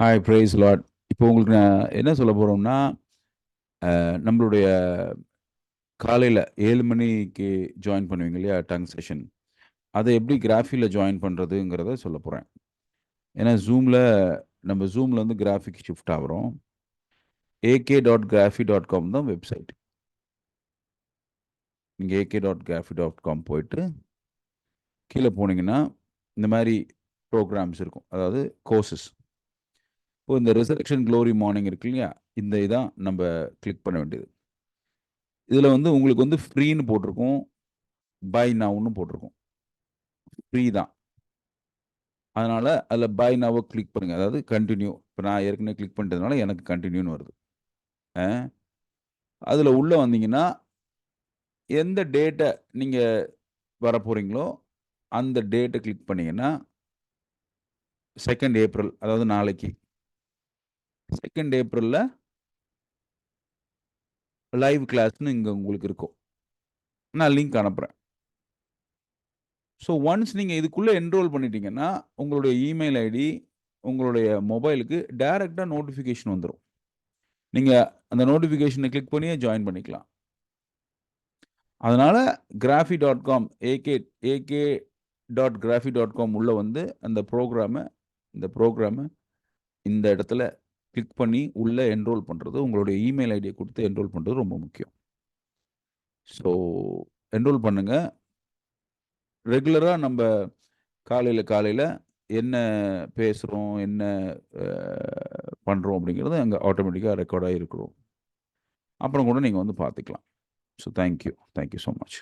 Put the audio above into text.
Hi price Lord. இப்போ உங்களுக்கு நான் என்ன சொல்ல போகிறோம்னா, நம்மளுடைய காலையில் 7 மணிக்கு ஜாயின் பண்ணுவீங்க இல்லையா டங் செஷன், அதை எப்படி கிராஃபியில் ஜாயின் பண்ணுறதுங்கிறத சொல்ல போகிறேன். ஏன்னா நம்ம ஜூமில் வந்து கிராஃபிக் ஷிஃப்ட் ஆகிறோம். ak.graphy.com தான் வெப்சைட். நீங்கள் ak.graphy.com போயிட்டு கீழே போனீங்கன்னா இந்த மாதிரி ப்ரோக்ராம்ஸ் இருக்கும், அதாவது கோர்சஸ். இப்போ இந்த ரிசரக்ஷன் க்ளோரி மார்னிங் இருக்கு இல்லையா, இந்த இதான் நம்ம கிளிக் பண்ண வேண்டியது. இதில் வந்து உங்களுக்கு வந்து ஃப்ரீன்னு போட்டிருக்கும், பை நவுன்னு போட்டிருக்கும். ஃப்ரீ தான். அதனால் அதில் பை நவை கிளிக் பண்ணுங்கள், அதாவது கண்டினியூ. இப்போ நான் ஏற்கனவே கிளிக் பண்ணிட்டதுனால எனக்கு கண்டினியூன்னு வருது. அதில் உள்ளே வந்தீங்கன்னா எந்த டேட்டை நீங்கள் வர போகிறீங்களோ அந்த டேட்டை கிளிக் பண்ணிங்கன்னா 2 ஏப்ரல், அதாவது நாளைக்கு 2 ஏப்ரலில் லைவ் கிளாஸ்னு இங்கே உங்களுக்கு இருக்கும். நான் லிங்க் அனுப்புகிறேன். ஸோ ஒன்ஸ் நீங்கள் இதுக்குள்ளே என்ரோல் பண்ணிட்டீங்கன்னா உங்களுடைய இமெயில் ஐடி உங்களுடைய மொபைலுக்கு டைரெக்டாக நோட்டிஃபிகேஷன் வந்துடும். நீங்கள் அந்த நோட்டிஃபிகேஷனை கிளிக் பண்ணியே ஜாயின் பண்ணிக்கலாம். அதனால் graphy.com ak.graphy.com உள்ளே வந்து இந்த ப்ரோக்ராமை இந்த இடத்துல கிளிக் பண்ணி உள்ளே என்ரோல் பண்ணுறது, உங்களுடைய இமெயில் ஐடியை கொடுத்து என்ரோல் பண்ணுறது ரொம்ப முக்கியம். ஸோ என்ரோல் பண்ணுங்கள். ரெகுலராக நம்ம காலையில் என்ன பேசுகிறோம், என்ன பண்ணுறோம் அப்படிங்கிறது அங்கே ஆட்டோமேட்டிக்காக ரெக்கார்டாக இருக்கிறோம். அப்புறம் கூட நீங்கள் வந்து பார்த்துக்கலாம். So thank you so much.